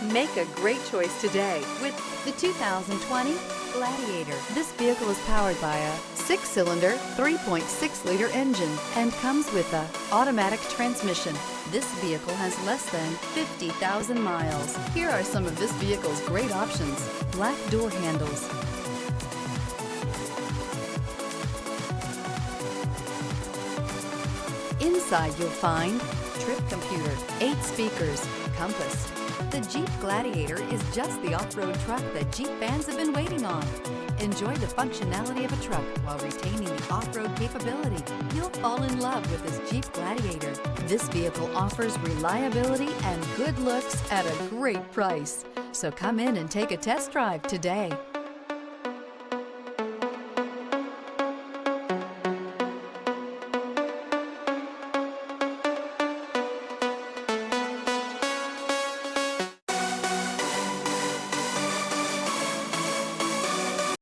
Make a great choice today with the 2020 Gladiator. This vehicle is powered by a 6-cylinder, 3.6-liter engine and comes with a automatic transmission. This vehicle has less than 50,000 miles. Here are some of this vehicle's great options: black door handles, inside you'll find trip computer, 8 speakers, compass. The Jeep Gladiator is just the off-road truck that Jeep fans have been waiting on. Enjoy the functionality of a truck while retaining the off-road capability. You'll fall in love with this Jeep Gladiator. This vehicle offers reliability and good looks at a great price. So come in and take a test drive today.